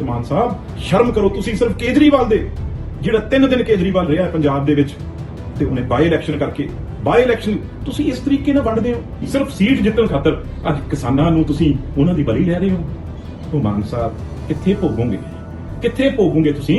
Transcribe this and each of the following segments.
ਮਾਨ ਸਾਹਿਬ ਸ਼ਰਮ ਕਰੋ। ਤੁਸੀਂ ਸਿਰਫ ਕੇਜਰੀਵਾਲ ਦੇ ਜਿਹੜਾ 3 ਦਿਨ ਕੇਜਰੀਵਾਲ ਰਿਹਾ ਹੈ ਪੰਜਾਬ ਦੇ ਵਿੱਚ ਤੇ ਉਹਨੇ ਬਾਈ ਇਲੈਕਸ਼ਨ ਕਰਕੇ ਬਾਈ ਇਲੈਕਸ਼ਨ ਤੁਸੀਂ ਇਸ ਤਰੀਕੇ ਨਾਲ ਵੰਡਦੇ ਹੋ ਸਿਰਫ ਸੀਟ ਜਿੱਤਣ ਖਾਤਰ। ਅੱਜ ਕਿਸਾਨਾਂ ਨੂੰ ਤੁਸੀਂ ਉਹਨਾਂ ਦੀ ਬਲੀ ਲੈ ਰਹੇ ਹੋ। ਉਹ ਮਾਨ ਸਾਹਿਬ ਕਿੱਥੇ ਭੋਗੋਗੇ ਤੁਸੀਂ?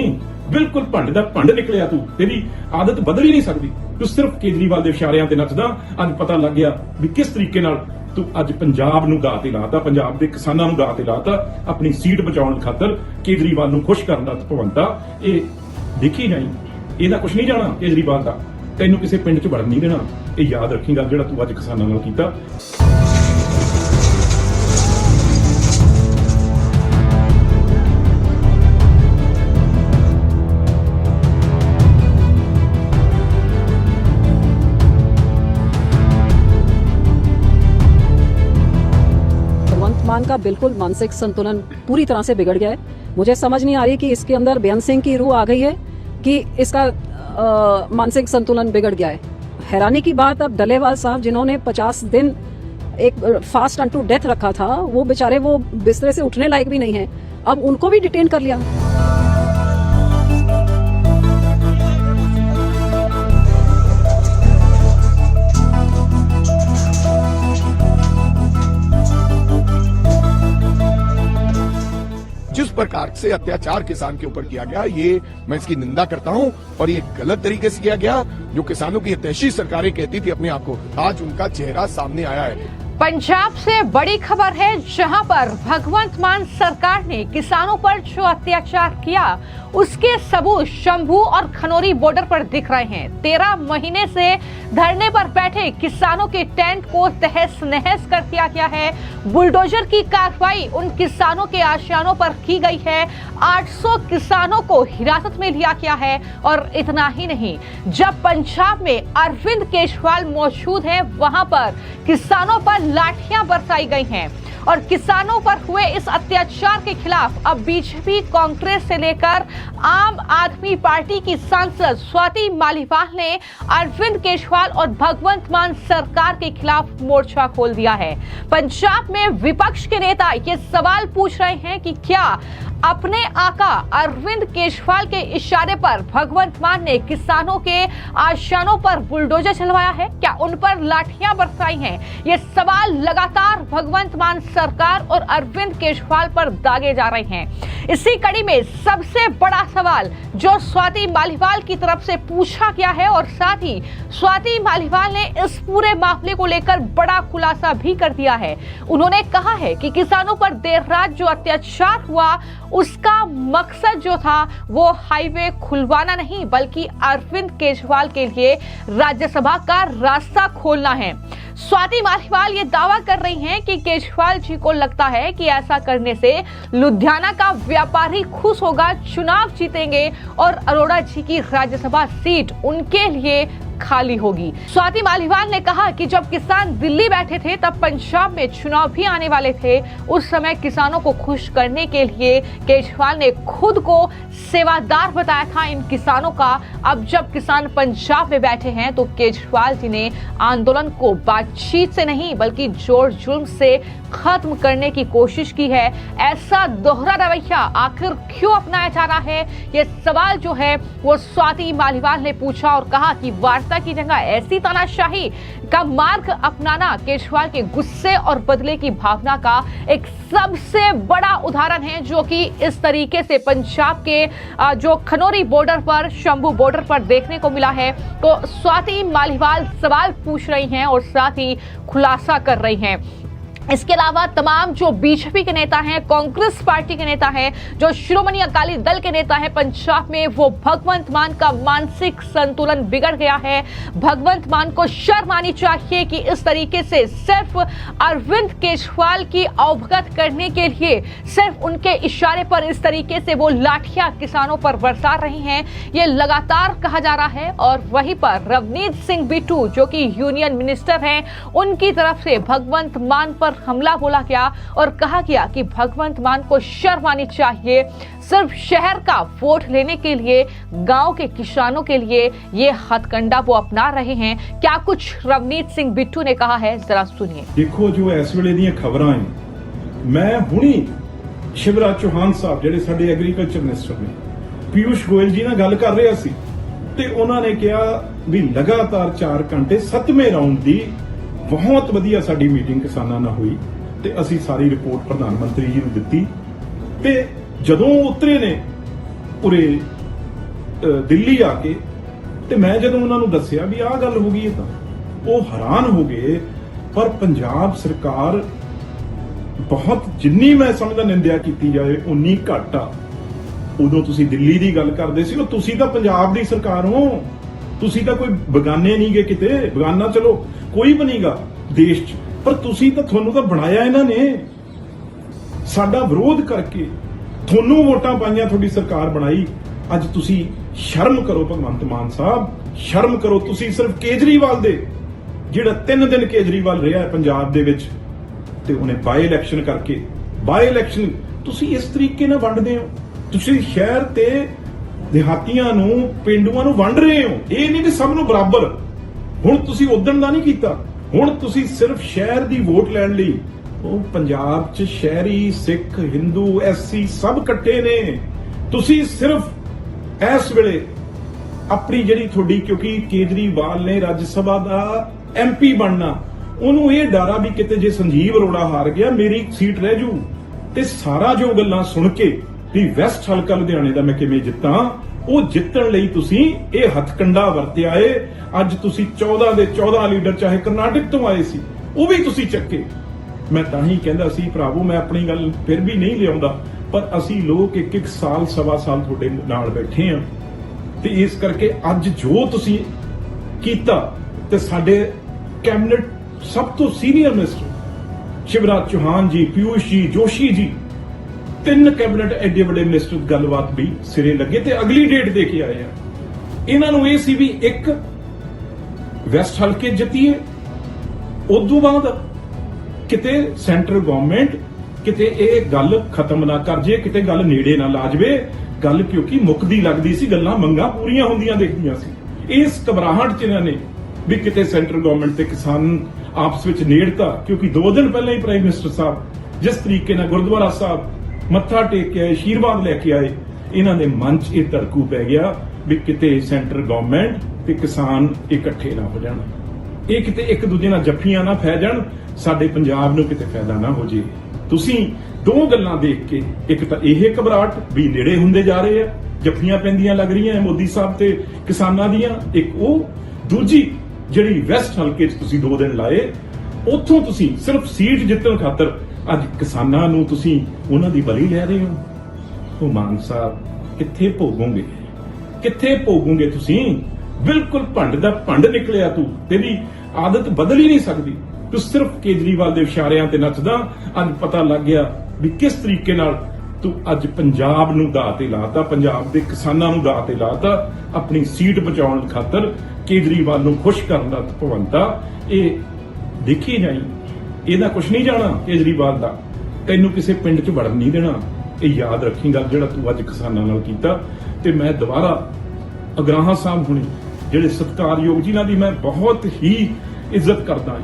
ਬਿਲਕੁਲ ਭੰਡ ਦਾ ਭੰਡ ਨਿਕਲਿਆ ਤੂੰ। ਤੇਰੀ ਆਦਤ ਬਦਲ ਹੀ ਨਹੀਂ ਸਕਦੀ। ਤੂੰ ਸਿਰਫ ਕੇਜਰੀਵਾਲ ਦੇ ਇਸ਼ਾਰਿਆਂ ਤੇ ਨੱਚਦਾ। ਅੱਜ ਪਤਾ ਲੱਗ ਗਿਆ ਵੀ ਕਿਸ ਤਰੀਕੇ ਨਾਲ ਤੂੰ ਅੱਜ ਪੰਜਾਬ ਨੂੰ ਗਾਹ ਤੇ ਲਾਤਾ, ਪੰਜਾਬ ਦੇ ਕਿਸਾਨਾਂ ਨੂੰ ਗਾਹ ਤੇ ਲਾਤਾ ਆਪਣੀ ਸੀਟ ਬਚਾਉਣ ਖਾਤਰ। ਕੇਜਰੀਵਾਲ ਨੂੰ ਖੁਸ਼ ਕਰਨ ਦਾ ਭਵੰਤਾ ਇਹ ਦੇਖੀ ਨਹੀਂ। ਇਹਦਾ ਕੁਝ ਨਹੀਂ ਜਾਣਾ ਕੇਜਰੀਵਾਲ ਦਾ। ਤੈਨੂੰ ਕਿਸੇ ਪਿੰਡ 'ਚ ਵੜਨ ਨਹੀਂ ਦੇਣਾ। ਇਹ ਯਾਦ ਰੱਖੀਂਗਾ ਜਿਹੜਾ ਤੂੰ ਅੱਜ ਕਿਸਾਨਾਂ ਨਾਲ ਕੀਤਾ। मान का बिल्कुल मानसिक संतुलन पूरी तरह से बिगड़ गया है। मुझे समझ नहीं आ रही कि इसके अंदर बेअंत सिंह की रूह आ गई है कि इसका मानसिक संतुलन बिगड़ गया है। हैरानी की बात, अब डलेवाल साहब जिन्होंने 50 दिन एक फास्ट अनटू डेथ रखा था, वो बेचारे वो बिस्तरे से उठने लायक भी नहीं है, अब उनको भी डिटेन कर लिया। जिस प्रकार से अत्याचार किसान के ऊपर किया गया, ये मैं इसकी निंदा करता हूं और ये गलत तरीके से किया गया। जो किसानों की हितैषी सरकारें कहती थी अपने आप को, आज उनका चेहरा सामने आया है। पंजाब से बड़ी खबर है, जहां पर भगवंत मान सरकार ने किसानों पर जो अत्याचार किया उसके सबूत शंभू और खनौरी बॉर्डर पर दिख रहे हैं। 13 महीने से धरने पर बैठे किसानों के टेंट को तहस नहस कर दिया गया है। बुलडोजर की कार्रवाई उन किसानों के आशियानों पर की गई है। 800 किसानों को हिरासत में लिया गया है। और इतना ही नहीं, जब पंजाब में अरविंद केजरीवाल मौजूद हैं, वहां पर किसानों पर लाठियां बरसाई गई हैं। और किसानों पर हुए इस अत्याचार के खिलाफ अब बीजेपी, कांग्रेस से लेकर आम आदमी पार्टी की सांसद स्वाति मालीवाल ने अरविंद केजरीवाल और भगवंत मान सरकार के खिलाफ मोर्चा खोल दिया है। पंजाब में विपक्ष के नेता ये सवाल पूछ रहे हैं कि क्या अपने आका अरविंद केजरीवाल के इशारे पर भगवंत मान ने किसानों के आशियानों पर बुलडोजर चलवाया है? क्या उन पर लाठियां बरसाई हैं? ये सवाल लगातार भगवंत मान सरकार और अरविंद केजरीवाल पर दागे जा रहे हैं। इसी कड़ी में सबसे बड़ा सवाल जो स्वाति मालीवाल की तरफ से पूछा गया है और साथ ही स्वाति मालीवाल ने इस पूरे मामले को लेकर बड़ा खुलासा भी कर दिया है। उन्होंने कहा है कि किसानों पर देर रात जो अत्याचार हुआ उसका मकसद जो था वो हाईवे खुलवाना नहीं, बल्कि अरविंद केजरीवाल के लिए राज्यसभा का रास्ता खोलना है। स्वाति मालीवाल ये दावा कर रही हैं कि केजरीवाल जी को लगता है कि ऐसा करने से लुधियाना का व्यापारी खुश होगा, चुनाव जीतेंगे और अरोड़ा जी की राज्यसभा सीट उनके लिए खाली होगी। स्वाति मालीवाल ने कहा कि जब किसान दिल्ली बैठे थे तब पंजाब में चुनाव भी आने वाले थे। उस समय किसानों को खुश करने के लिए केजरीवाल ने खुद को सेवादार बताया था इन किसानों का। अब जब किसान पंजाब में बैठे हैं तो केजरीवाल जी ने आंदोलन को बातचीत से नहीं बल्कि जोर जुल्म से खत्म करने की कोशिश की है। ऐसा दोहरा रवैया आखिर क्यों अपनाया जा रहा है, ये सवाल जो है वो स्वाति मालीवाल ने पूछा और कहा कि वार्ता की जगह ऐसी तानाशाही का मार्ग अपनाना केजरीवाल के गुस्से और बदले की भावना का एक सबसे बड़ा उदाहरण है, जो कि इस तरीके से पंजाब के जो खनौरी बॉर्डर पर, शंभू बॉर्डर पर देखने को मिला है। तो स्वाति मालीवाल सवाल पूछ रही हैं और साथ ही खुलासा कर रही हैं। इसके अलावा तमाम जो बीजेपी के नेता हैं, कांग्रेस पार्टी के नेता हैं, जो शिरोमणि अकाली दल के नेता हैं पंजाब में, वो भगवंत मान का मानसिक संतुलन बिगड़ गया है। भगवंत मान को शर्म आनी चाहिए कि इस तरीके से सिर्फ अरविंद केजरीवाल की अवगत करने के लिए सिर्फ उनके इशारे पर इस तरीके से वो लाठियां किसानों पर बरसा रही हैं, ये लगातार कहा जा रहा है। और वहीं पर रवनीत सिंह बिट्टू जो कि यूनियन मिनिस्टर हैं, उनकी तरफ से भगवंत मान पर हमला बोला गया और कहा गया कि भगवंत मान को शर्म आनी चाहिए। सिर्फ शहर का वोट लेने के लिए गांव के किसानों के लिए ये हथकंडा वो अपना रहे हैं। क्या कुछ रवनीत सिंह बिट्टू ने कहा है, जरा सुनिए। देखो जो इस वेले दी खबरां हैं, मैं हुणी ਸ਼ਿਵਰਾਜ ਚੌਹਾਨ ਸਾਹਿਬ ਜਿਹੜੇ ਸਾਡੇ ਐਗਰੀਕਲਚਰ ਮਿਨਿਸਟਰ ਨੇ, ਪੀਯੂਸ਼ ਗੋਇਲ ਜੀ ਨਾਲ ਗੱਲ ਕਰ ਰਿਹਾ ਸੀ ਤੇ ਉਹਨਾਂ ਨੇ ਕਿਹਾ ਵੀ ਲਗਾਤਾਰ 4 ਘੰਟੇ 7ਵੇਂ ਰਾਉਂਡ ਦੀ ਬਹੁਤ ਵਧੀਆ ਸਾਡੀ ਮੀਟਿੰਗ ਕਿਸਾਨਾਂ ਨਾਲ ਹੋਈ ਤੇ ਅਸੀਂ ਸਾਰੀ ਰਿਪੋਰਟ ਪ੍ਰਧਾਨ ਮੰਤਰੀ ਜੀ ਨੂੰ ਦਿੱਤੀ। ਤੇ ਜਦੋਂ ਉਤਰੇ ਨੇ ਉਰੇ ਦਿੱਲੀ ਆ ਕੇ ਤੇ ਮੈਂ ਜਦੋਂ ਉਹਨਾਂ ਨੂੰ ਦੱਸਿਆ ਵੀ ਆਹ ਗੱਲ ਹੋ ਗਈ ਹੈ ਤਾਂ ਉਹ ਹੈਰਾਨ ਹੋ ਗਏ। ਪਰ ਪੰਜਾਬ ਸਰਕਾਰ ਬਹੁਤ, ਜਿੰਨੀ ਮੈਂ ਸਮਝਦਾ ਨਿੰਦਿਆ ਕੀਤੀ ਜਾਏ ਉਨੀ ਘੱਟ ਆ। ਉਦੋਂ ਤੁਸੀਂ ਦਿੱਲੀ ਦੀ ਗੱਲ ਕਰਦੇ ਸੀ, ਉਹ ਤੁਸੀਂ ਤਾਂ ਪੰਜਾਬ ਦੀ ਸਰਕਾਰ ਹੋ, ਤੁਸੀਂ ਤਾਂ ਕੋਈ ਬਗਾਨੇ ਨਹੀਂ ਗਏ ਕਿਤੇ, ਬਗਾਨਾ ਚਲੋ ਕੋਈ ਵੀ ਨਹੀਂਗਾ ਦੇਸ਼ 'ਚ, ਪਰ ਤੁਸੀਂ ਤਾਂ, ਤੁਹਾਨੂੰ ਤਾਂ ਬਣਾਇਆ ਇਹਨਾਂ ਨੇ ਸਾਡਾ ਵਿਰੋਧ ਕਰਕੇ, ਤੁਹਾਨੂੰ ਵੋਟਾਂ ਪਾਈਆਂ, ਤੁਹਾਡੀ ਸਰਕਾਰ ਬਣਾਈ। ਅੱਜ ਤੁਸੀਂ ਸ਼ਰਮ ਕਰੋ ਭਗਵੰਤ ਮਾਨ ਸਾਹਿਬ, ਸ਼ਰਮ ਕਰੋ। ਤੁਸੀਂ ਸਿਰਫ ਕੇਜਰੀਵਾਲ ਦੇ, ਜਿਹੜਾ 3 ਦਿਨ ਕੇਜਰੀਵਾਲ ਰਿਹਾ ਹੈ ਪੰਜਾਬ ਦੇ ਵਿੱਚ ਤੇ ਉਹਨੇ ਬਾਈ ਇਲੈਕਸ਼ਨ ਕਰਕੇ, ਬਾਈ ਇਲੈਕਸ਼ਨ ਤੁਸੀਂ ਇਸ ਤਰੀਕੇ ਨਾਲ ਵੰਡਦੇ ਹੋ। ਤੁਸੀਂ ਸ਼ਹਿਰ ਤੇ ਦਿਹਾਤੀਆਂ ਨੂੰ, ਪਿੰਡੂਆਂ ਨੂੰ ਵੰਡ ਰਹੇ ਹੋ। ਇਹ ਨਹੀਂ ਕਿ ਸਭ ਨੂੰ ਬਰਾਬਰ। ਹੁਣ ਤੁਸੀਂ ਉਦਣ ਦਾ ਨਹੀਂ ਕੀਤਾ, ਹੁਣ ਤੁਸੀਂ ਸਿਰਫ ਸ਼ਹਿਰ ਦੀ ਵੋਟ ਲੈਣ ਲਈ, ਉਹ ਪੰਜਾਬ 'ਚ ਸ਼ਹਿਰੀ, ਸਿੱਖ, ਹਿੰਦੂ, ਐਸਸੀ ਸਭ ਇਕੱਠੇ ਨੇ। ਤੁਸੀਂ ਸਿਰਫ ਇਸ ਵੇਲੇ ਆਪਣੀ ਜਿਹੜੀ ਤੁਹਾਡੀ, ਕਿਉਂਕਿ ਕੇਜਰੀਵਾਲ ਨੇ ਰਾਜ ਸਭਾ ਦਾ MP ਬਣਨਾ, ਉਹਨੂੰ ਇਹ ਡਰ ਆ ਵੀ ਕਿਤੇ ਜੇ ਸੰਜੀਵ ਅਰੋੜਾ ਹਾਰ ਗਿਆ ਮੇਰੀ ਸੀਟ ਰਹਿ ਜੂ। ਤੇ ਸਾਰਾ ਜੋ ਗੱਲਾਂ ਸੁਣ ਕੇ ਵੀ ਵੈਸਟ ਹਲਕਾ ਲੁਧਿਆਣੇ ਦਾ ਮੈਂ ਕਿਵੇਂ ਜਿੱਤਾਂ, ਉਹ ਜਿੱਤਣ ਲਈ ਤੁਸੀਂ ਇਹ ਹੱਥਕੰਡਾ ਵਰਤਿਆ ਏ। ਅੱਜ ਤੁਸੀਂ 14 ਦੇ 14 ਲੀਡਰ ਚਾਹੇ ਕਰਨਾਟਕ ਤੋਂ ਆਏ ਸੀ, ਉਹ ਵੀ ਤੁਸੀਂ ਚੱਕੇ। ਮੈਂ ਤਾਂ ਹੀ ਕਹਿੰਦਾ ਸੀ ਭਰਾਵੋ, ਮੈਂ ਆਪਣੀ ਗੱਲ ਫਿਰ ਵੀ ਨਹੀਂ ਲਿਆਉਂਦਾ, ਪਰ ਅਸੀਂ ਲੋਕ 1-1 ਸਾਲ, ਸਵਾ ਸਾਲ ਤੁਹਾਡੇ ਨਾਲ ਬੈਠੇ ਆ ਤੇ ਇਸ ਕਰਕੇ ਅੱਜ ਜੋ ਤੁਸੀਂ ਕੀਤਾ, ਤੇ ਸਾਡੇ ਕੈਬਨਿਟ ਸਭ ਤੋਂ ਸੀਨੀਅਰ ਮਿਨਿਸਟਰ ਸ਼ਿਵਰਾਜ ਚੌਹਾਨ ਜੀ, ਪੀਯੂਸ਼ ਜੀ, ਜੋਸ਼ੀ ਜੀ, 3 ਕੈਬਨਿਟ ਐਡੇ ਵੱਡੇ ਮਿਨਿਸਟਰ ਗੱਲਬਾਤ ਵੀ ਸਿਰੇ ਲੱਗੇ ਤੇ ਅਗਲੀ ਡੇਟ ਦੇ ਕੇ ਆਏ ਆ। ਇਹਨਾਂ ਨੂੰ ਇਹ ਸੀ ਵੀ ਇੱਕ ਵੈਸਟ ਹਲਕੇ ਜਿੱਤੀਏ, ਉਦੋਂ ਬਾਅਦ ਕਿਤੇ ਸੈਂਟਰ ਗਵਰਨਮੈਂਟ ਕਿਤੇ ਇਹ ਗੱਲ ਖਤਮ ਨਾ ਕਰ ਜੇ, ਕਿਤੇ ਗੱਲ ਨੇੜੇ ਨਾ ਲਾ ਜਾਵੇ ਗੱਲ, ਕਿਉਂਕਿ ਮੁੱਕਦੀ ਲੱਗਦੀ ਸੀ, ਗੱਲਾਂ ਮੰਗਾਂ ਪੂਰੀਆਂ ਹੁੰਦੀਆਂ ਦੇਖਦੀਆਂ ਸੀ। ਇਸ ਘਬਰਾਹਟ 'ਚ ਇਹਨਾਂ ਨੇ ਵੀ ਕਿਤੇ ਸੈਂਟਰ ਗਵਰਨਮੈਂਟ ਤੇ ਕਿਸਾਨ ਆਪਸ ਵਿੱਚ ਨੇੜਤਾ, ਕਿਉਂਕਿ 2 ਦਿਨ ਪਹਿਲਾਂ ਹੀ ਪ੍ਰਾਈਮ ਮਿਨਿਸਟਰ ਸਾਹਿਬ ਜਿਸ ਤਰੀਕੇ ਨਾਲ ਗੁਰਦੁਆਰਾ ਸਾਹਿਬ ਮੱਥਾ ਟੇਕ ਕੇ ਆਏ, ਆਸ਼ੀਰਵਾਦ ਲੈ ਕੇ ਆਏ, ਇਹਨਾਂ ਦੇ ਮਨ 'ਚ ਇਹ ਧੜਕੂ ਪੈ ਗਿਆ ਵੀ ਕਿਤੇ ਸੈਂਟਰ ਗਵਰਨਮੈਂਟ ਤੇ ਕਿਸਾਨ ਇਕੱਠੇ ਨਾ ਹੋ ਜਾਣ, ਇਹ ਕਿਤੇ ਇੱਕ ਦੂਜੇ ਨਾਲ ਜੱਫੀਆਂ ਨਾ ਫੈ ਜਾਣ, ਸਾਡੇ ਪੰਜਾਬ ਨੂੰ ਕਿਤੇ ਫਾਇਦਾ ਨਾ ਹੋ ਜੇ। ਤੁਸੀਂ 2 ਗੱਲਾਂ ਦੇਖ ਕੇ, ਇੱਕ ਤਾਂ ਇਹ ਘਬਰਾਹਟ ਵੀ ਨੇੜੇ ਹੁੰਦੇ ਜਾ ਰਹੇ ਆ, ਜੱਫੀਆਂ ਪੈਂਦੀਆਂ ਲੱਗ ਰਹੀਆਂ ਮੋਦੀ ਸਾਹਿਬ ਤੇ ਕਿਸਾਨਾਂ ਦੀਆਂ, ਇੱਕ ਉਹ, ਦੂਜੀ ਜਿਹੜੀ ਵੈਸਟ ਹਲਕੇ 'ਚ ਤੁਸੀਂ 2 ਦਿਨ ਲਾਏ, ਉੱਥੋਂ ਤੁਸੀਂ ਸਿਰਫ ਸੀਟ ਜਿੱਤਣ ਖਾਤਰ ਅੱਜ ਕਿਸਾਨਾਂ ਨੂੰ ਤੁਸੀਂ ਉਹਨਾਂ ਦੀ ਬਲੀ ਲੈ ਰਹੇ ਹੋ। ਉਹ ਮਾਨ ਸਾਹਿਬ ਕਿੱਥੇ ਭੋਗੋਗੇ, ਕਿੱਥੇ ਭੋਗੋਗੇ ਤੁਸੀਂ? ਬਿਲਕੁਲ ਭੰਡ ਦਾ ਭੰਡ ਨਿਕਲਿਆ ਤੂੰ, ਤੇਰੀ ਆਦਤ ਬਦਲ ਹੀ ਨਹੀਂ ਸਕਦੀ। ਤੂੰ ਸਿਰਫ ਕੇਜਰੀਵਾਲ ਦੇ ਇਸ਼ਾਰਿਆਂ ਤੇ ਨੱਚਦਾ। ਅੱਜ ਪਤਾ ਲੱਗ ਗਿਆ ਵੀ ਕਿਸ ਤਰੀਕੇ ਨਾਲ ਤੂੰ ਅੱਜ ਪੰਜਾਬ ਨੂੰ ਦਾਅ ਤੇ ਲਾਤਾ, ਪੰਜਾਬ ਦੇ ਕਿਸਾਨਾਂ ਨੂੰ ਦਾਅ ਤੇ ਲਾਤਾ, ਆਪਣੀ ਸੀਟ ਬਚਾਉਣ ਖਾਤਰ ਕੇਜਰੀਵਾਲ ਨੂੰ ਖੁਸ਼ ਕਰਨ ਦਾ ਭਵੰਤਾ। ਇਹ ਦੇਖੀ ਜਾਈ, ਇਹਦਾ ਕੁਝ ਨਹੀਂ ਜਾਣਾ ਕੇਜਰੀਵਾਲ ਦਾ, ਤੈਨੂੰ ਕਿਸੇ ਪਿੰਡ 'ਚ ਵੜਨ ਨਹੀਂ ਦੇਣਾ। ਇਹ ਯਾਦ ਰੱਖੀ ਗੱਲ ਜਿਹੜਾ ਤੂੰ ਅੱਜ ਕਿਸਾਨਾਂ ਨਾਲ ਕੀਤਾ। ਤੇ ਮੈਂ ਦੁਬਾਰਾ ਅਗਰਾਹਾਂ ਸਾਹਿਬ ਹੁਣੀ ਜਿਹੜੇ ਸਤਿਕਾਰਯੋਗ, ਜਿਨ੍ਹਾਂ ਦੀ ਮੈਂ ਬਹੁਤ ਹੀ ਇੱਜ਼ਤ ਕਰਦਾ ਹਾਂ,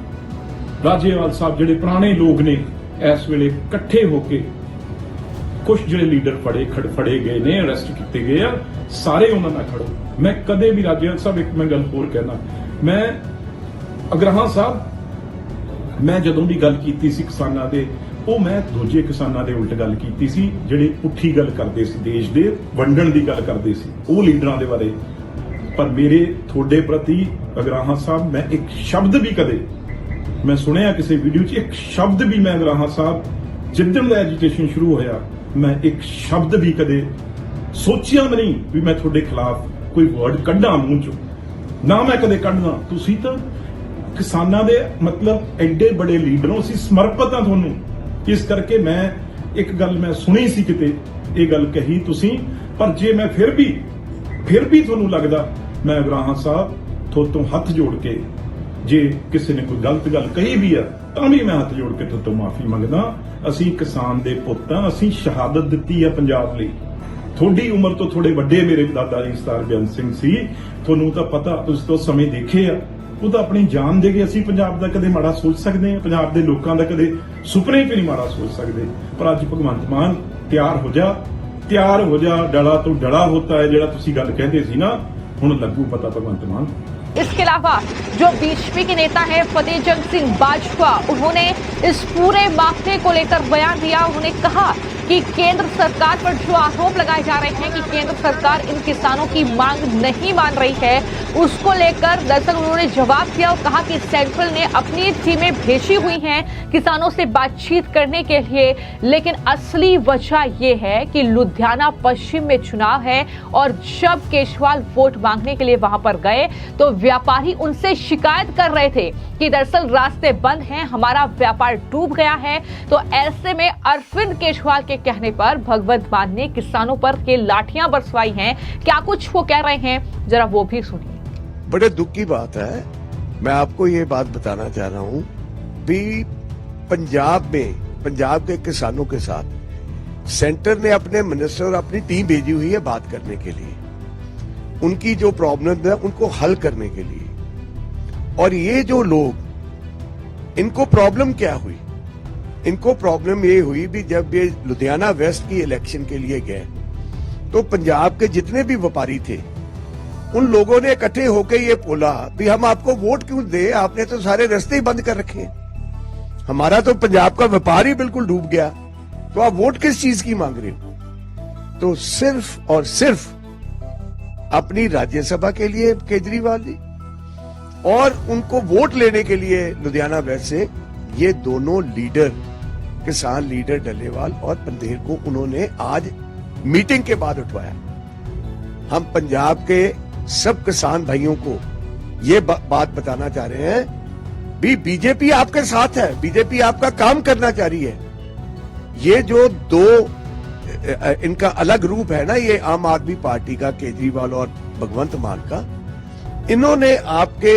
ਰਾਜੇਵਾਲ ਸਾਹਿਬ ਜਿਹੜੇ ਪੁਰਾਣੇ ਲੋਕ ਨੇ, ਇਸ ਵੇਲੇ ਇਕੱਠੇ ਹੋ ਕੇ ਕੁਝ ਜਿਹੜੇ ਲੀਡਰ ਫੜੇ ਗਏ ਨੇ, ਅਰੈਸਟ ਕੀਤੇ ਗਏ ਆ, ਸਾਰੇ ਉਹਨਾਂ ਨਾਲ ਖੜੋ। ਮੈਂ ਕਦੇ ਵੀ ਰਾਜੇਵਾਲ ਸਾਹਿਬ, ਇੱਕ ਮੈਂ ਗੱਲ ਹੋਰ ਕਹਿਣਾ, ਮੈਂ ਅਗਰਾਹਾਂ ਸਾਹਿਬ, ਮੈਂ ਜਦੋਂ ਵੀ ਗੱਲ ਕੀਤੀ ਸੀ ਕਿਸਾਨਾਂ ਦੇ, ਉਹ ਮੈਂ ਦੂਜੇ ਕਿਸਾਨਾਂ ਦੇ ਉਲਟ ਗੱਲ ਕੀਤੀ ਸੀ, ਜਿਹੜੇ ਪੁੱਠੀ ਗੱਲ ਕਰਦੇ ਸੀ, ਦੇਸ਼ ਦੇ ਵੰਡਣ ਦੀ ਗੱਲ ਕਰਦੇ ਸੀ, ਉਹ ਲੀਡਰਾਂ ਦੇ ਬਾਰੇ। ਪਰ ਮੇਰੇ ਤੁਹਾਡੇ ਪ੍ਰਤੀ ਅਗਰਾਹਾਂ ਸਾਹਿਬ, ਮੈਂ ਇੱਕ ਸ਼ਬਦ ਵੀ ਕਦੇ, ਮੈਂ ਸੁਣਿਆ ਕਿਸੇ ਵੀਡੀਓ 'ਚ, ਇੱਕ ਸ਼ਬਦ ਵੀ ਮੈਂ ਅਗਰਾਹਾਂ ਸਾਹਿਬ, ਜਿੱਦਣ ਦਾ ਐਜੀਟੇਸ਼ਨ ਸ਼ੁਰੂ ਹੋਇਆ, ਮੈਂ ਇੱਕ ਸ਼ਬਦ ਵੀ ਕਦੇ ਸੋਚਿਆ ਵੀ ਨਹੀਂ ਵੀ ਮੈਂ ਤੁਹਾਡੇ ਖਿਲਾਫ ਕੋਈ ਵਰਡ ਕੱਢਾਂ ਮੂੰਹ 'ਚੋਂ, ਨਾ ਮੈਂ ਕਦੇ ਕੱਢਦਾ। ਤੁਸੀਂ ਤਾਂ ਕਿਸਾਨਾਂ ਦੇ ਮਤਲਬ ਐਡੇ ਬੜੇ ਲੀਡਰੋਂ, ਅਸੀਂ ਸਮਰਪਿਤ ਹਾਂ ਤੁਹਾਨੂੰ। ਇਸ ਕਰਕੇ ਮੈਂ ਇੱਕ ਗੱਲ ਮੈਂ ਸੁਣੀ ਸੀ ਕਿਤੇ, ਇਹ ਗੱਲ ਕਹੀ ਤੁਸੀਂ, ਪਰ ਜੇ ਮੈਂ ਫਿਰ ਵੀ ਤੁਹਾਨੂੰ ਲੱਗਦਾ, ਮੈਂ ਅਗਰਾਹਾਂ ਸਾਹਿਬ ਤੁਹਾਡੇ ਤੋਂ ਹੱਥ ਜੋੜ ਕੇ, ਜੇ ਕਿਸੇ ਨੇ ਕੋਈ ਗਲਤ ਗੱਲ ਕਹੀ ਵੀ ਆ ਤਾਂ ਵੀ ਮੈਂ ਹੱਥ ਜੋੜ ਕੇ ਤੁਹਾਡੇ ਤੋਂ ਮਾਫੀ ਮੰਗਦਾ। ਅਸੀਂ ਕਿਸਾਨ ਦੇ ਪੁੱਤ ਹਾਂ, ਅਸੀਂ ਸ਼ਹਾਦਤ ਦਿੱਤੀ ਆ ਪੰਜਾਬ ਲਈ। ਤੁਹਾਡੀ ਉਮਰ ਤੋਂ ਥੋੜੇ ਵੱਡੇ ਮੇਰੇ ਦਾਦਾ ਜੀ ਸਰਦਾਰ ਬੇਅੰਤ ਸਿੰਘ ਸੀ, ਤੁਹਾਨੂੰ ਤਾਂ ਪਤਾ, ਤੁਸੀਂ ਤਾਂ ਸਮੇਂ ਦੇਖੇ ਆ, ਉਹ ਤਾਂ ਆਪਣੀ ਜਾਨ ਦੇ ਕੇ ਅਸੀਂ ਪੰਜਾਬ ਦਾ ਕਦੇ ਮਾੜਾ ਸੋਚ ਸਕਦੇ ਹਾਂ, ਪੰਜਾਬ ਦੇ ਲੋਕਾਂ ਦਾ ਕਦੇ ਸੁਪਨੇ 'ਚ ਨਹੀਂ ਮਾੜਾ ਸੋਚ ਸਕਦੇ। ਪਰ ਅੱਜ ਭਗਵੰਤ ਮਾਨ ਤਿਆਰ ਹੋ ਜਾ, ਡਲਾ ਤੋਂ ਡਲਾ ਹੋਤਾ ਹੈ, ਜਿਹੜਾ ਤੁਸੀਂ ਗੱਲ ਕਹਿੰਦੇ ਸੀ ਨਾ, ਹੁਣ ਲੱਗੂ ਪਤਾ ਭਗਵੰਤ ਮਾਨ। इसके अलावा जो बीजेपी के नेता हैं फतेह जंग सिंह बाजवा, उन्होंने इस पूरे मामले को लेकर बयान दिया। उन्होंने कहा कि केंद्र सरकार पर जो आरोप लगाए जा रहे हैं कि केंद्र सरकार इन किसानों की मांग नहीं मान रही है, उसको लेकर दरअसल उन्होंने जवाब दिया और कहा कि सेंट्रल ने अपनी टीमें भेजी हुई हैं किसानों से बातचीत करने के लिए, लेकिन असली वजह यह है कि लुधियाना पश्चिम में चुनाव है और जब केजरीवाल वोट मांगने के लिए वहां पर गए तो व्यापारी उनसे शिकायत कर रहे थे कि दरअसल रास्ते बंद हैं, हमारा व्यापार डूब गया है। तो ऐसे में अरविंद केजरीवाल के कहने पर भगवंत मान ने किसानों पर के लाठियां बरसवाई हैं। क्या कुछ वो कह रहे हैं, जरा वो भी सुनिए। बड़े दुख की बात है, मैं आपको ये बात बताना चाह रहा हूं भी पंजाब में, पंजाब के किसानों के साथ सेंटर ने अपने मिनिस्टर और अपनी टीम भेजी हुई है बात करने के लिए, उनकी जो प्रॉब्लम है उनको हल करने के लिए। और ये जो लोग, इनको प्रॉब्लम क्या हुई? इनको प्रॉब्लम ये हुई भी जब ये लुधियाना वेस्ट की इलेक्शन के लिए गए तो पंजाब के जितने भी व्यापारी थे उन लोगों ने इकट्ठे होकर ये बोला भी हम आपको वोट क्यों दे, आपने तो सारे रास्ते ही बंद कर रखे हैं, हमारा तो पंजाब का व्यापार ही बिल्कुल डूब गया, तो आप वोट किस चीज की मांग रहे हो? तो सिर्फ और सिर्फ अपनी राज्यसभा के लिए केजरीवाल जी और उनको वोट लेने के लिए लुधियाना वेस्ट से ये दोनों लीडर, किसान लीडर डल्लेवाल और पंधेर को उन्होंने आज मीटिंग के बाद उठवाया। हम पंजाब के सब किसान भाइयों को ये बात बताना चाह रहे हैं भी बीजेपी आपके साथ है, बीजेपी आपका काम करना चाह रही है। ये जो दो इनका अलग रूप है ना, ये आम आदमी पार्टी का केजरीवाल और भगवंत मान का, इन्होंने आपके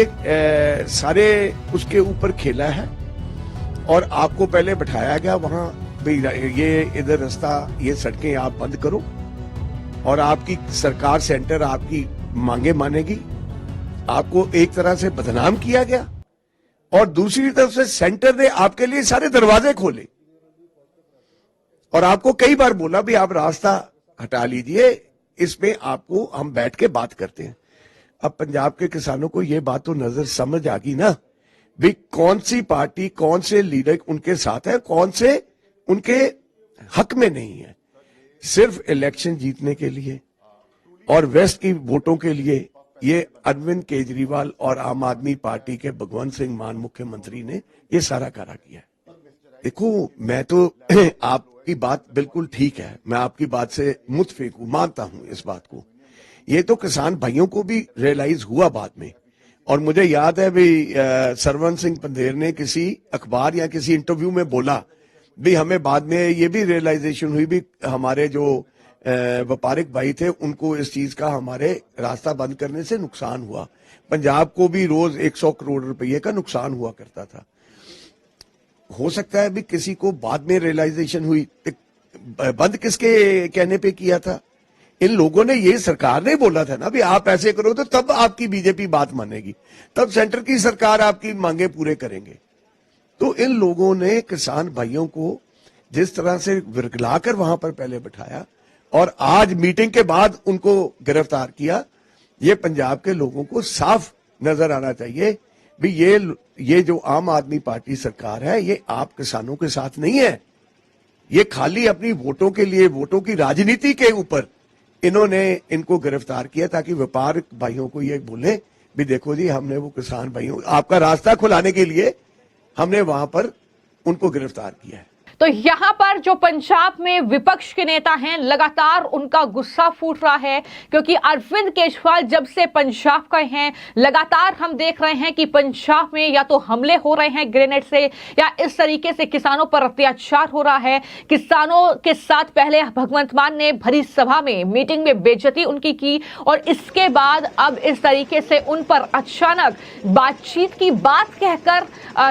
सारे उसके ऊपर खेला है और आपको पहले बिठाया गया वहां भाई ये इधर रास्ता, ये सड़कें आप बंद करो और आपकी सरकार सेंटर आपकी मांगे मानेगी। आपको एक तरह से बदनाम किया गया और दूसरी तरफ से सेंटर ने आपके लिए सारे दरवाजे खोले और आपको कई बार बोला भी आप रास्ता हटा लीजिए, इसमें आपको हम बैठ के बात करते हैं। अब पंजाब के किसानों को यह बात तो नजर समझ आ गई ना भी कौन सी पार्टी, कौन से लीडर उनके साथ है, कौन से उनके हक में नहीं है। सिर्फ इलेक्शन जीतने के लिए और वेस्ट की वोटों के लिए ये अरविंद केजरीवाल और आम आदमी पार्टी के भगवंत सिंह मान मुख्यमंत्री ने ये सारा करा किया। देखो, मैं तो आपकी बात बिल्कुल ठीक है, मैं आपकी बात से मुतफिक हूं, मानता हूं इस बात को। ये तो किसान भाइयों को भी रियलाइज हुआ बाद में, और मुझे याद है भी सरवन सिंह पंधेर ने किसी अखबार या किसी इंटरव्यू में बोला भी हमें बाद में ये भी रियलाइजेशन हुई भी हमारे जो व्यापारिक भाई थे उनको इस चीज का हमारे रास्ता बंद करने से नुकसान हुआ। पंजाब को भी रोज 100 करोड़ रुपए का नुकसान हुआ करता था। हो सकता है भी किसी को बाद में रियलाइजेशन हुई, बंद किसके कहने पे किया था? इन लोगों ने, ये सरकार ने बोला था ना भी आप ऐसे करो तो तब आपकी बीजेपी बात मानेगी, तब सेंटर की सरकार आपकी मांगे पूरे करेंगे। तो इन लोगों ने किसान भाइयों को जिस तरह से विरगलाकर वहां पर पहले बिठाया और आज मीटिंग के बाद उनको गिरफ्तार किया, ये पंजाब के लोगों को साफ नजर आना चाहिए भी ये जो आम आदमी पार्टी सरकार है ये आप किसानों के साथ नहीं है। ये खाली अपनी वोटों के लिए, वोटों की राजनीति के ऊपर इन्होंने इनको गिरफ्तार किया ताकि व्यापार भाइयों को ये बोले भी देखो जी, हमने वो किसान भाइयों आपका रास्ता खुलाने के लिए हमने वहां पर उनको गिरफ्तार किया है। तो यहाँ पर जो पंजाब में विपक्ष के नेता हैं, लगातार उनका गुस्सा फूट रहा है क्योंकि अरविंद केजरीवाल जब से पंजाब का हैं, लगातार हम देख रहे हैं कि पंजाब में या तो हमले हो रहे हैं ग्रेनेड से या इस तरीके से किसानों पर अत्याचार हो रहा है। किसानों के साथ पहले भगवंत मान ने भरी सभा में, मीटिंग में बेइज्जती उनकी की और इसके बाद अब इस तरीके से उन पर अचानक बातचीत की बात कहकर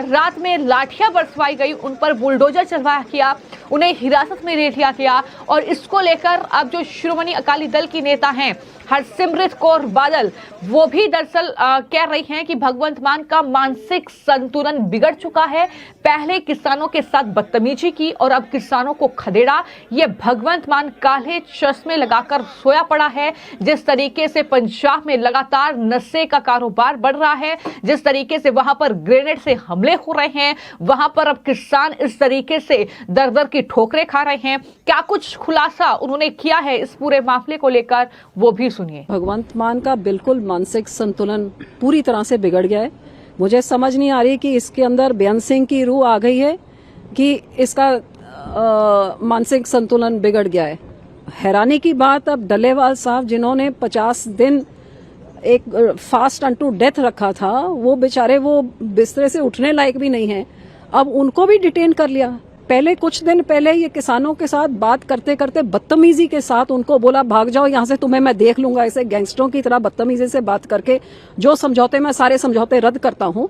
रात में लाठियां बरसवाई गई, उन पर बुलडोजर चलवाया किया, उन्हें हिरासत में ले लिया गया। और इसको लेकर अब जो श्रोमणी अकाली दल की नेता हैं हरसिमरत कौर बादल, वो भी दरअसल कह रही हैं कि भगवंत मान का मानसिक संतुलन बिगड़ चुका है। पहले किसानों के साथ बदतमीजी की और अब किसानों को खदेड़ा। ये भगवंत मान काले चश्मे लगाकर सोया पड़ा है। जिस तरीके से पंजाब में लगातार नशे का कारोबार बढ़ रहा है, जिस तरीके से वहां पर ग्रेनेड से हमले हो रहे हैं, वहां पर अब किसान इस तरीके से दर दर की ठोकरें खा रहे हैं। क्या कुछ खुलासा उन्होंने किया है इस पूरे मामले को लेकर, वो भी सुनिए। भगवंत मान का बिल्कुल मानसिक संतुलन पूरी तरह से बिगड़ गया है। मुझे समझ नहीं आ रही कि इसके अंदर बेअंत सिंह की रूह आ गई है कि इसका मानसिक संतुलन बिगड़ गया है। हैरानी की बात, अब डल्लेवाल साहब जिन्होंने 50 दिन एक फास्ट अनटू डेथ रखा था, वो बेचारे वो बिस्तरे से उठने लायक भी नहीं है, अब उनको भी डिटेन कर लिया। पहले कुछ दिन पहले ये किसानों के साथ बात करते करते बदतमीजी के साथ उनको बोला भाग जाओ यहाँ से, तुम्हें मैं देख लूंगा। ऐसे गैंगस्टरों की तरह बदतमीजी से बात करके जो समझौते, मैं सारे समझौते रद्द करता हूँ।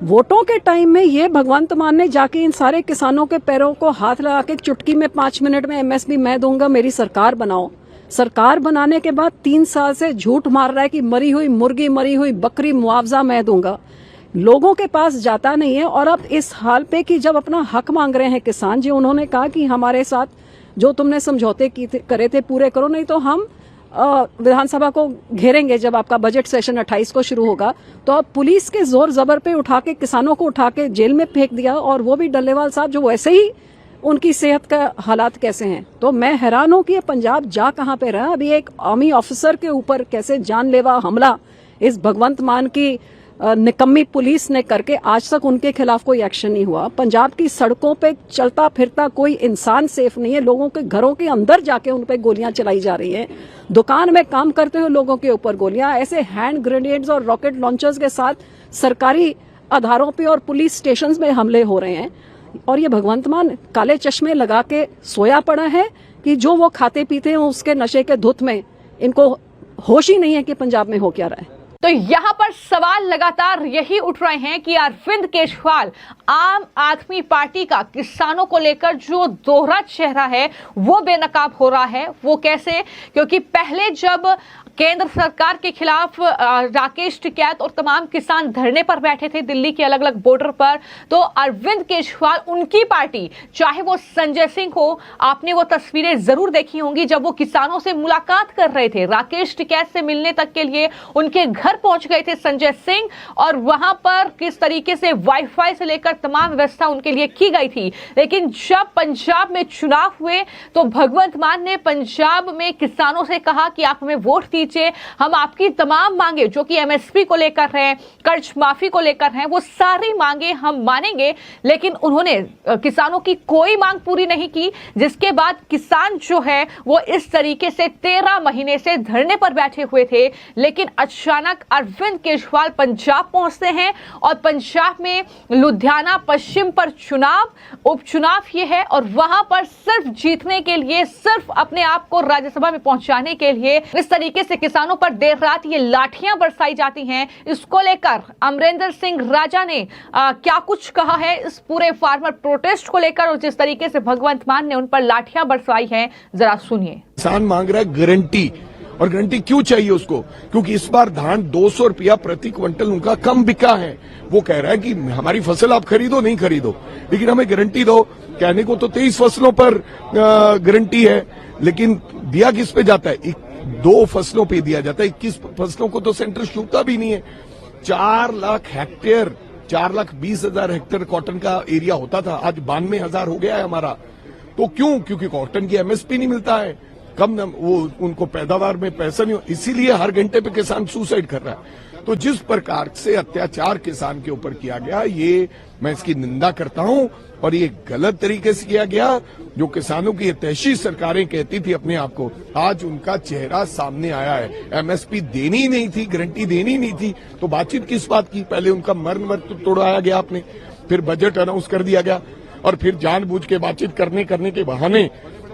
वोटों के टाइम में ये भगवंत मान ने जाके इन सारे किसानों के पैरों को हाथ लगा के चुटकी में 5 मिनट में एमएसपी मैं दूंगा, मेरी सरकार बनाओ। सरकार बनाने के बाद 3 साल से झूठ मार रहा है कि मरी हुई मुर्गी, मरी हुई बकरी मुआवजा मैं दूंगा। लोगों के पास जाता नहीं है। और अब इस हाल पे कि जब अपना हक मांग रहे हैं किसान जी, उन्होंने कहा कि हमारे साथ जो तुमने समझौते करे थे पूरे करो, नहीं तो हम विधानसभा को घेरेंगे जब आपका बजट सेशन 28 को शुरू होगा। तो अब पुलिस के जोर जबर पे उठा के किसानों को उठा के जेल में फेंक दिया, और वो भी डल्लेवाल साहब जो वैसे ही उनकी सेहत का हालात कैसे हैं। तो मैं हैरान हूं कि ये पंजाब जा कहां पे रहा। अभी एक आर्मी ऑफिसर के ऊपर कैसे जानलेवा हमला इस भगवंत मान की निकम्मी पुलिस ने करके आज तक उनके खिलाफ कोई एक्शन नहीं हुआ। पंजाब की सड़कों पे चलता फिरता कोई इंसान सेफ नहीं है। लोगों के घरों के अंदर जाके उन पे गोलियां चलाई जा रही हैं। दुकान में काम करते हुए लोगों के ऊपर गोलियां, ऐसे हैंड ग्रेनेड्स और रॉकेट लॉन्चर्स के साथ सरकारी आधारों पे और पुलिस स्टेशंस में हमले हो रहे हैं। और ये भगवंत मान काले चश्मे लगा के सोया पड़ा है कि जो वो खाते पीते हैं उसके नशे के धुत में इनको होश ही नहीं है कि पंजाब में हो क्या रहा है। तो यहाँ पर सवाल लगातार यही उठ रहे हैं कि अरविंद केजरीवाल आम आदमी पार्टी का किसानों को लेकर जो दोहरा चेहरा है वो बेनकाब हो रहा है। वो कैसे? क्योंकि पहले जब केंद्र सरकार के खिलाफ राकेश टिकैत और तमाम किसान धरने पर बैठे थे दिल्ली के अलग अलग बॉर्डर पर, तो अरविंद केजरीवाल, उनकी पार्टी, चाहे वो संजय सिंह हो, आपने वो तस्वीरें जरूर देखी होंगी जब वो किसानों से मुलाकात कर रहे थे। राकेश टिकैत से मिलने तक के लिए उनके घर पहुंच गए थे संजय सिंह, और वहां पर किस तरीके से वाईफाई से लेकर तमाम व्यवस्था उनके लिए की गई थी। लेकिन जब पंजाब में चुनाव हुए तो भगवंत मान ने पंजाब में किसानों से कहा कि आप हमें वोट दीजिए, हम आपकी तमाम मांगे जो कि एमएसपी को लेकर है, कर्ज माफी को लेकर है, वो सारी मांगे हम मानेंगे। लेकिन उन्होंने किसानों की कोई मांग पूरी नहीं की, जिसके बाद किसान जो है वो इस तरीके से 13 महीने से धरने पर बैठे हुए थे। लेकिन अचानक अरविंद केजरीवाल पंजाब पहुंचते हैं और पंजाब में लुधियाना पश्चिम पर उपचुनाव ये है, और वहां पर सिर्फ जीतने के लिए, सिर्फ अपने आप को राज्यसभा में पहुंचाने के लिए इस तरीके से किसानों पर देर रात ये लाठियां बरसाई जाती हैं। इसको लेकर अमरिंदर सिंह राजा ने क्या कुछ कहा है इस पूरे फार्मर प्रोटेस्ट को लेकर, और जिस तरीके से भगवंत मान ने उन पर लाठियां बरसाई हैं, जरा सुनिए। किसान मांग रहा है गारंटी, और गारंटी क्यों चाहिए उसको? क्योंकि इस बार धान 200 रुपया प्रति क्विंटल उनका कम बिका है। वो कह रहा है कि हमारी फसल आप खरीदो नहीं खरीदो, लेकिन हमें गारंटी दो। कहने को तो 23 फसलों पर गारंटी है, लेकिन दिया किस पे जाता है? 2 फसलों पे दिया जाता है। 21 फसलों को तो सेंटर छूता भी नहीं है। 4 लाख हेक्टेयर, 4,20,000 हेक्टेयर कॉटन का एरिया होता था, आज 92,000 हो गया है हमारा। तो क्यों? क्योंकि कॉटन की एमएसपी नहीं मिलता है, कम वो उनको पैदावार में पैसा नहीं हो, इसीलिए हर घंटे पे किसान सुसाइड कर रहा है। तो जिस प्रकार से अत्याचार किसान के ऊपर किया गया, ये मैं इसकी निंदा करता हूं, और ये गलत तरीके से किया गया। जो किसानों की हितैषी सरकारें कहती थी अपने आप को, आज उनका चेहरा सामने आया है। एमएसपी देनी ही नहीं थी, गारंटी देनी नहीं थी, तो बातचीत किस बात की? पहले उनका मर्म तोड़ाया गया आपने, फिर बजट अनाउंस कर दिया गया, और फिर जानबूझ के बातचीत करने के बहाने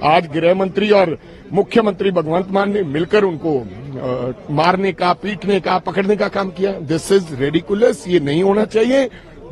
आज गृह मंत्री और मुख्यमंत्री भगवंत मान ने मिलकर उनको मारने का, पीटने का, पकड़ने का काम किया। दिस इज रेडिकुलस, ये नहीं होना चाहिए।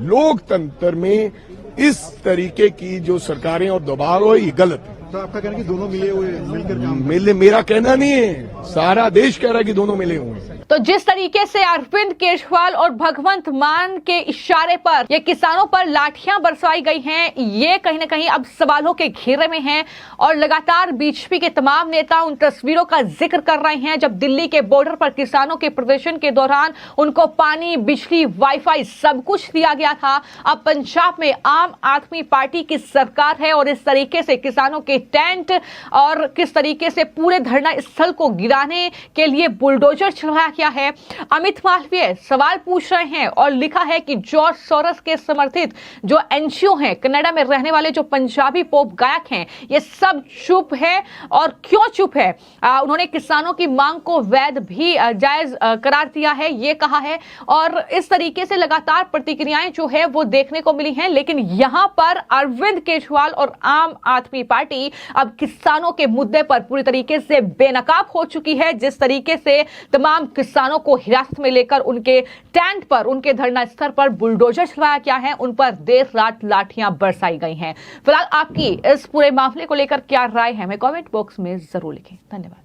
लोकतंत्र में इस तरीके की जो सरकारें और दबाव हो, ये गलत है। तो आपका कहना है कि दोनों मिले हुए मिलकर काम मेरा कहना नहीं है, सारा देश कह रहा है कि दोनों मिले हुए हैं। तो जिस तरीके से अरविंद केजरीवाल और भगवंत मान के इशारे पर ये किसानों पर लाठियां बरसाई गई हैं, ये कहीं ना कहीं अब सवालों के घेरे में हैं और लगातार बीजेपी के तमाम नेता उन तस्वीरों का जिक्र कर रहे हैं जब दिल्ली के बॉर्डर पर किसानों के प्रदर्शन के दौरान उनको पानी, बिजली, वाईफाई सब कुछ दिया गया था। अब पंजाब में आम आदमी पार्टी की सरकार है और इस तरीके से किसानों के टेंट और किस तरीके से पूरे धरना स्थल को गिराने के लिए बुलडोजर चलाया गया है। अमित मालवीय सवाल पूछ रहे हैं और लिखा है कि जॉर्ज सोरोस के समर्थित जो एनजीओ हैं, कनाडा में रहने वाले जो पंजाबी पॉप गायक हैं, ये सब चुप है। और क्यों चुप है? उन्होंने किसानों की मांग को वैध भी जायज करार दिया है, ये कहा है। और इस तरीके से लगातार प्रतिक्रियाएं जो है वो देखने को मिली हैं। लेकिन यहां पर अरविंद केजरीवाल और आम आदमी पार्टी अब किसानों के मुद्दे पर पूरी तरीके से बेनकाब हो चुकी है। जिस तरीके से तमाम किसानों को हिरासत में लेकर उनके टेंट पर, उनके धरना स्थल पर बुलडोजर चलाया गया है, उन पर देर रात लाठियां बरसाई गई हैं। फिलहाल आपकी इस पूरे मामले को लेकर क्या राय है, हमें कमेंट बॉक्स में जरूर लिखें। धन्यवाद।